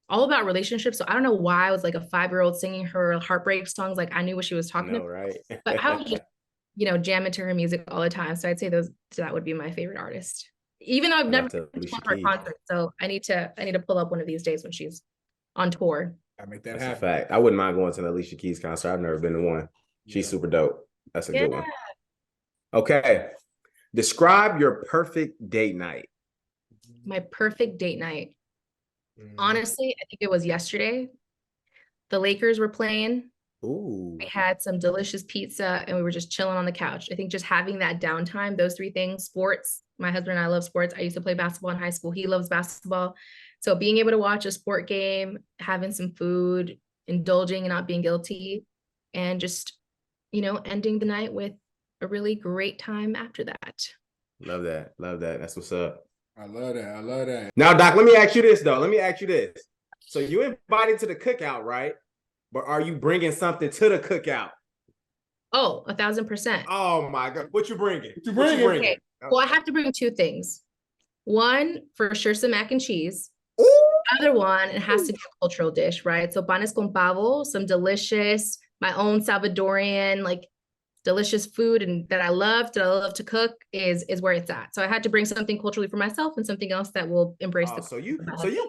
all about relationships. So I don't know why I was like a 5-year-old singing her heartbreak songs. Like I knew what she was talking about, right? But I was just, jam into her music all the time. So I'd say that would be my favorite artist. Even though I've never been to her concert, so I need to pull up one of these days when she's on tour. I make that That's happen. a fact. I wouldn't mind going to an Alicia Keys concert. I've never been to one. She's super dope. That's a good one. Okay. Describe your perfect date night. My perfect date night. Honestly, I think it was yesterday. The Lakers were playing. Ooh. We had some delicious pizza and we were just chilling on the couch. I think just having that downtime, those 3 things, sports. My husband and I love sports. I used to play basketball in high school. He loves basketball. So being able to watch a sport game, having some food, indulging and not being guilty, and just, ending the night with a really great time after that. Love that. Love that. That's what's up. I love that. Now, Doc, let me ask you this, though. So you invited to the cookout, right? But are you bringing something to the cookout? Oh, 1,000%. Oh my God. What you bringing? Okay. Well, I have to bring 2 things. One, for sure, some mac and cheese. Ooh. Other one, it has to be a cultural dish, right? So panes con pavo, some delicious, my own Salvadorian, delicious food and that I love to cook is where it's at. So I had to bring something culturally for myself and something else that will embrace the. So you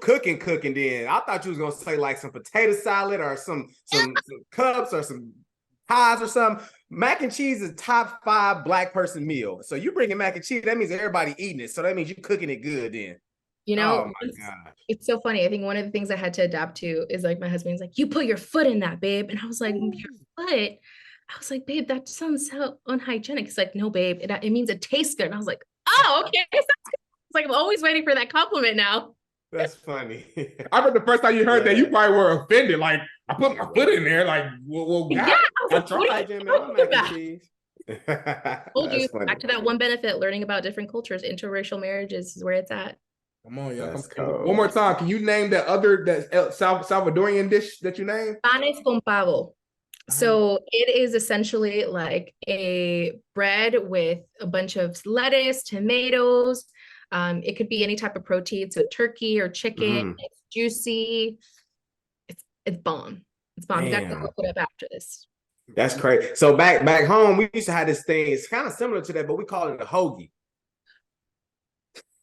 cooking then. I thought you was gonna say like some potato salad or some cups or some pies or something. Mac and cheese is top 5 Black person meal. So you bringing mac and cheese, that means everybody eating it. So that means you cooking it good then. Oh my gosh. It's so funny. I think one of the things I had to adapt to is my husband's like, you put your foot in that, babe. And I was like, your foot? I was like, babe, that sounds so unhygienic. It's like, no, babe, it means it tastes good. And I was like, oh, okay. It's like, I'm always waiting for that compliment now. That's funny. I remember the first time you heard that, you probably were offended. Like, I put my foot in there. Like, well, yeah, I tried. Told you, back to that one benefit, learning about different cultures, interracial marriages is where it's at. Come on, y'all. One more time. Can you name that Salvadorian dish that you named? Panes con pavo. So it is essentially like a bread with a bunch of lettuce, tomatoes. It could be any type of protein, so turkey or chicken. It's juicy. It's bomb. It's bomb. You got to look it up after this. That's crazy. So back home, we used to have this thing. It's kind of similar to that, but we call it a hoagie.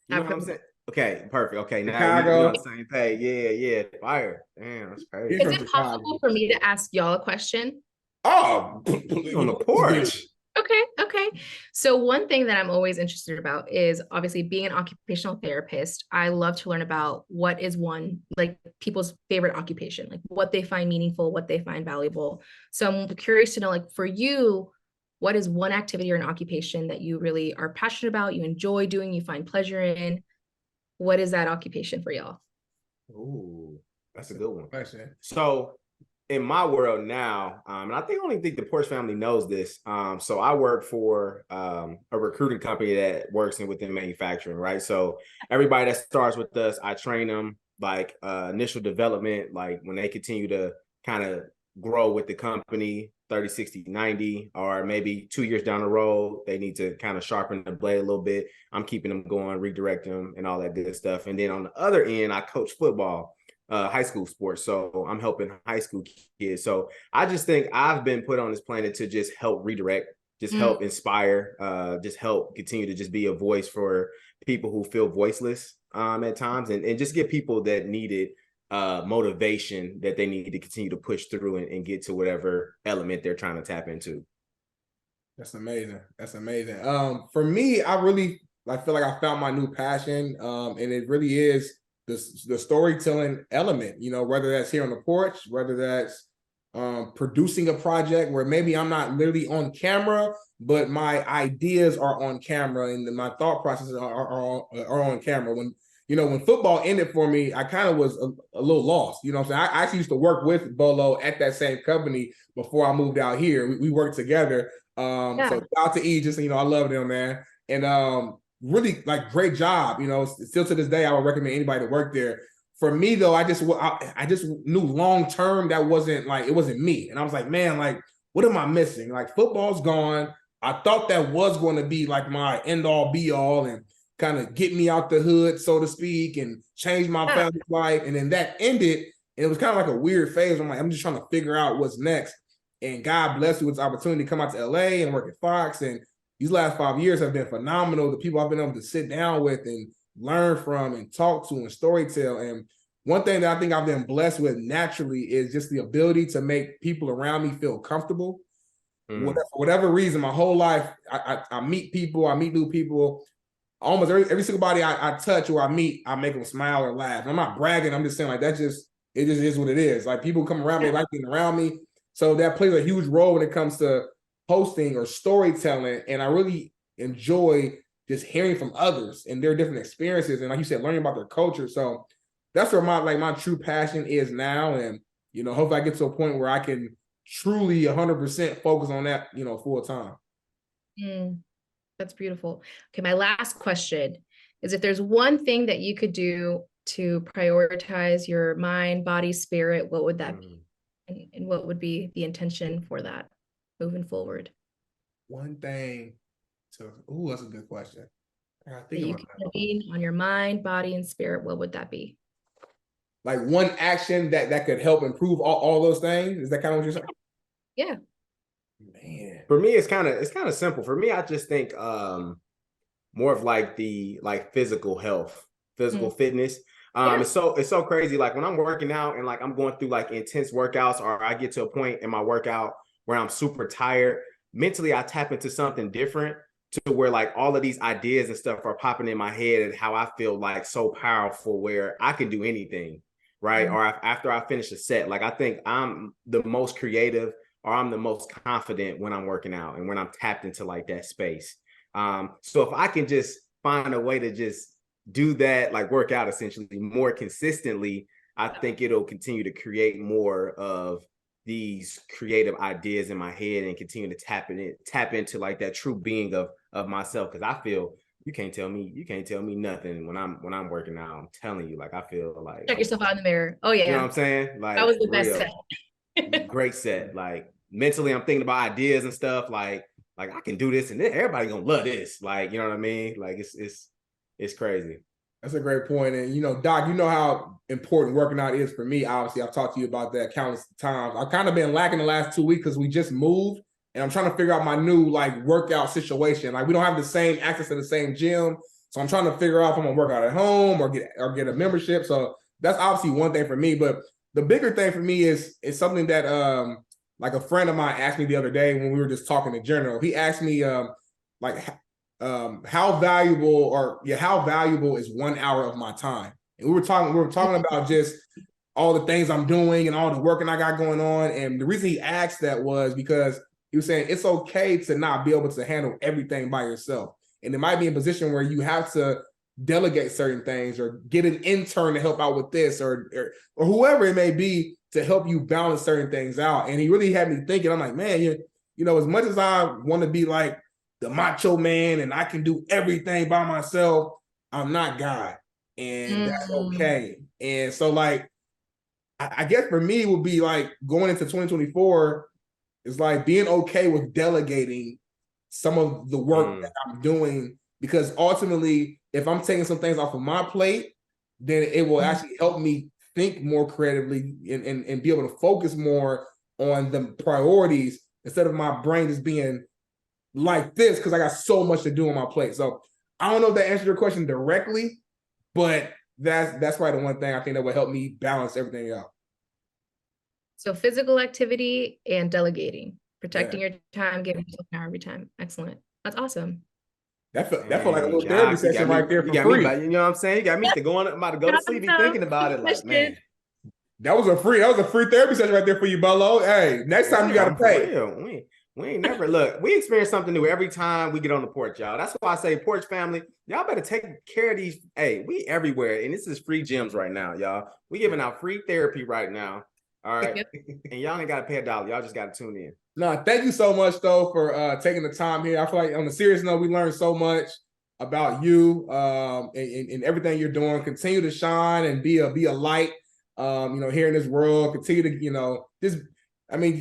You know what I'm saying? Okay, perfect. Okay, now we're on the same page. Yeah. Fire. Damn, that's crazy. Is it possible for me to ask y'all a question? Oh, on the porch. Okay. So one thing that I'm always interested about is obviously being an occupational therapist. I love to learn about what is people's favorite occupation, like what they find meaningful, what they find valuable. So I'm curious to know, for you, what is one activity or an occupation that you really are passionate about, you enjoy doing, you find pleasure in? What is that occupation for y'all? Ooh, that's a good one. So in my world now, and I only think the Porch family knows this. So I work for a recruiting company that works within manufacturing, right? So everybody that starts with us, I train them initial development, when they continue to kind of grow with the company, 30, 60, 90, or maybe 2 years down the road, they need to kind of sharpen the blade a little bit. I'm keeping them going, redirect them and all that good stuff. And then on the other end, I coach football. high school sports. So I'm helping high school kids. So I just think I've been put on this planet to just help redirect, just help inspire, just help continue to just be a voice for people who feel voiceless at times, and just give people that needed motivation that they need to continue to push through and get to whatever element they're trying to tap into. That's amazing. That's amazing. For me, I really feel like I found my new passion. And it really is the storytelling element, you know, whether that's here on the porch, whether that's producing a project where maybe I'm not literally on camera, but my ideas are on camera and my thought processes are on camera. When football ended for me, I kind of was a little lost. You know what I'm saying? I actually used to work with Bolo at that same company before I moved out here. We worked together. So shout out to Aegis, I love them, man. And really great job. Still to this day, I would recommend anybody to work there. For me though, I just knew long term that wasn't it wasn't me. And I was like, man, what am I missing? Football's gone. I thought that was going to be my end all be all and kind of get me out the hood, so to speak, and change my family's life. And then that ended. And it was kind of a weird phase. I'm just trying to figure out what's next. And God bless you with the opportunity to come out to LA and work at Fox. And these last 5 years have been phenomenal. The people I've been able to sit down with and learn from and talk to and storytell. And one thing that I think I've been blessed with naturally is just the ability to make people around me feel comfortable. For whatever reason, my whole life, I meet people, I meet new people. Almost every single body I touch or I meet, I make them smile or laugh. And I'm not bragging. I'm just saying it just is what it is. People come around me, like being around me. So that plays a huge role when it comes to hosting or storytelling. And I really enjoy just hearing from others and their different experiences. And like you said, learning about their culture. So that's where my true passion is now. And, hopefully I get to a point where I can truly 100% focus on that, full time. That's beautiful. Okay. My last question is, if there's one thing that you could do to prioritize your mind, body, spirit, what would that be? And what would be the intention for that moving forward? One thing that's a good question. I think that you can intervene on your mind, body, and spirit. What would that be? One action that could help improve all those things? Is that kind of what you're saying? Yeah. Man. For me, it's kind of simple. For me, I just think more of the physical health, physical fitness. It's so crazy. When I'm working out and I'm going through intense workouts, or I get to a point in my workout where I'm super tired, mentally I tap into something different to where all of these ideas and stuff are popping in my head, and how I feel so powerful where I can do anything, right? Or after I finish a set, I think I'm the most creative, or I'm the most confident when I'm working out and when I'm tapped into that space. So if I can just find a way to just do that, work out essentially more consistently, I think it'll continue to create more of these creative ideas in my head and continue to tap into that true being of myself. Cause I feel you can't tell me nothing when I'm working out. I'm telling you, I feel check yourself out in the mirror. Oh yeah. You know what I'm saying? That was the best set. Great set. Mentally I'm thinking about ideas and stuff. I can do this and then everybody gonna love this. You know what I mean? It's crazy. That's a great point. And, Doc, how important working out is for me. Obviously, I've talked to you about that countless times. I've kind of been lacking the last 2 weeks because we just moved, and I'm trying to figure out my new workout situation. We don't have the same access to the same gym. So I'm trying to figure out if I'm gonna work out at home or get a membership. So that's obviously one thing for me. But the bigger thing for me is something that a friend of mine asked me the other day when we were just talking in general. He asked me how valuable is 1 hour of my time? And we were talking about just all the things I'm doing and all the working I got going on. And the reason he asked that was because he was saying it's okay to not be able to handle everything by yourself. And it might be a position where you have to delegate certain things or get an intern to help out with this or whoever it may be to help you balance certain things out. And he really had me thinking, I'm like, man, as much as I want to be the macho man and I can do everything by myself, I'm not God. And that's okay. And so I guess for me it would be going into 2024 is being okay with delegating some of the work that I'm doing, because ultimately if I'm taking some things off of my plate, then it will actually help me think more creatively and be able to focus more on the priorities instead of my brain just being like this because I got so much to do on my plate. So I don't know if that answered your question directly, but that's probably the one thing I think that would help me balance everything out. So physical activity and delegating, protecting your time, giving yourself an hour every time. Excellent. That's awesome. That felt like a little therapy session right there for free. You know what I'm saying? You got me I'm about to go to sleep thinking about it. Like, man. That was a free therapy session right there for you, Bolo. Hey, next time you gotta pay. We ain't never look. We experience something new every time we get on the porch, y'all. That's why I say, Porch family, y'all better take care of these. Hey, we everywhere, and this is free gyms right now, y'all. We giving out free therapy right now. All right, and y'all ain't gotta pay $1. Y'all just gotta tune in. No, thank you so much though for taking the time here. I feel like on a serious note, we learned so much about you and everything you're doing. Continue to shine and be a light. Here in this world, continue to,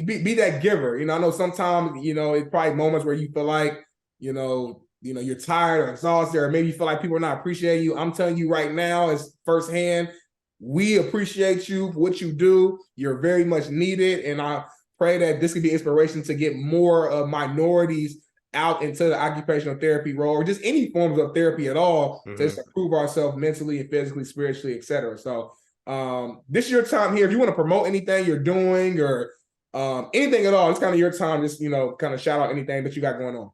be that giver. I know sometimes, it's probably moments where you feel like, you're tired or exhausted, or maybe you feel like people are not appreciating you. I'm telling you right now, as firsthand, we appreciate you, what you do. You're very much needed. And I pray that this could be inspiration to get more minorities out into the occupational therapy role, or just any forms of therapy at all, to just improve ourselves mentally and physically, spiritually, etc. So this is your time here. If you want to promote anything you're doing or anything at all, it's kind of your time. Just, kind of shout out anything that you got going on.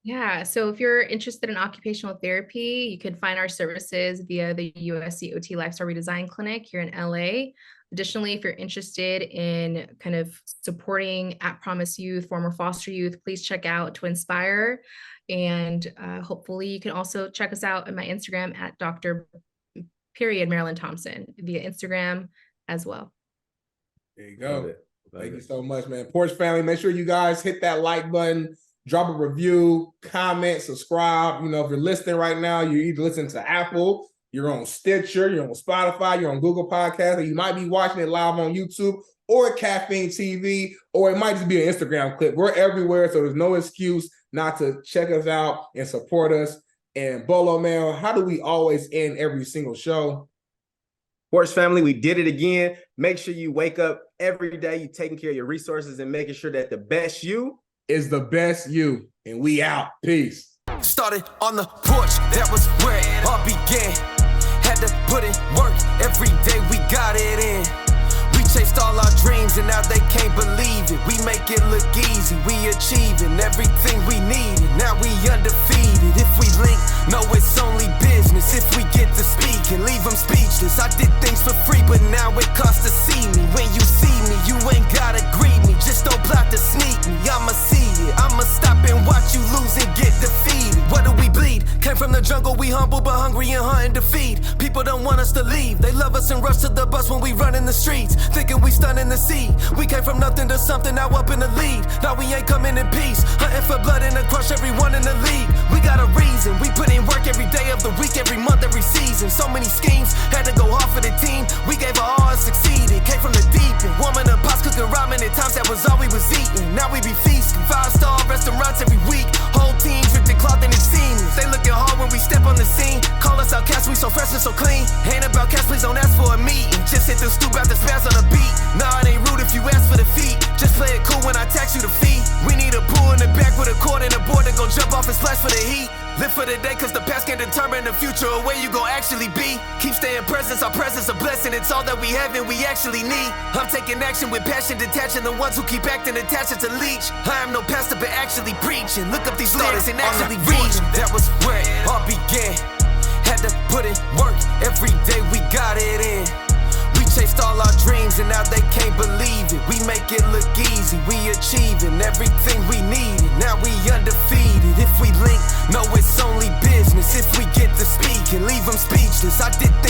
Yeah. So if you're interested in occupational therapy, you can find our services via the USC OT Lifestyle Redesign Clinic here in LA. Additionally, if you're interested in kind of supporting At Promise Youth, former foster youth, please check out To Inspire. And hopefully you can also check us out at my Instagram at Dr. Marilyn Thompson via Instagram as well. There you go. Thank you so much, man. Porch family, make sure you guys hit that like button, drop a review, comment, subscribe. If you're listening right now, you're either listening to Apple, you're on Stitcher, you're on Spotify, you're on Google Podcasts, or you might be watching it live on YouTube or Caffeine TV, or it might just be an Instagram clip. We're everywhere, so there's no excuse not to check us out and support us. And Bolo, man, how do we always end every single show? Porch family, we did it again. Make sure you wake up every day, you taking care of your resources and making sure that the best you is the best you. And we out. Peace. Started on the porch, that was where it all began. Had to put in work, every day we got it in. We chased all our dreams and now they can't believe it. We make it look easy, we achieving everything we needed. Now we undefeated. If we link, no, it's only business. If we get to speak and leave them speechless. I did things for free, but now it costs to see me. When you see me, you ain't gotta greet me. Just don't plot to sneak me. I'ma see it, I'ma stop and watch you lose and get defeated. What do we bleed? Came from the jungle, we humble but hungry and hunting to feed. People don't want us to leave. They love us and rush to the bus when we run in the streets, thinking we stunning the sea. We came from nothing to something, now up in the lead. Now we ain't coming in peace, hunting for blood and to crush everyone in the league. We got a reason, we put in work every day of the week, every month, every season. So many schemes, had to go hard for the team. We gave our all and succeeded, came from the deep end. Warming up pots, cooking ramen at times, that was all we was eating. Now we be feasting, 5-star restaurants every week. Whole team dripped in cloth and it's seamless. They looking hard when we step on the scene. Call us outcasts, we so fresh and so clean. Ain't about cash, please don't ask for a meeting. Just hit the stoop, out the spaz on the beat. Nah, it ain't rude if you ask for the feet. Just play it cool when I tax you the fee. We need a pool in the back with a cord and a board to go jump off and splash for the heat. Live for the day, cause the past can determine the future or where you gon' actually be. Keep staying present, our presence a blessing. It's all that we have and we actually need. I'm taking action with passion, detaching the ones who keep acting attached to leech. I am no pastor, but actually preaching. Look up these lyrics and actually read. That was where it all began. Had to put in work, every day we got it in. We chased all our dreams and now they can't believe it. We make it look easy, we achieving everything we needed. Now we undefeated. If we link, no, it's only business. If we get to speak and leave them speechless. I did things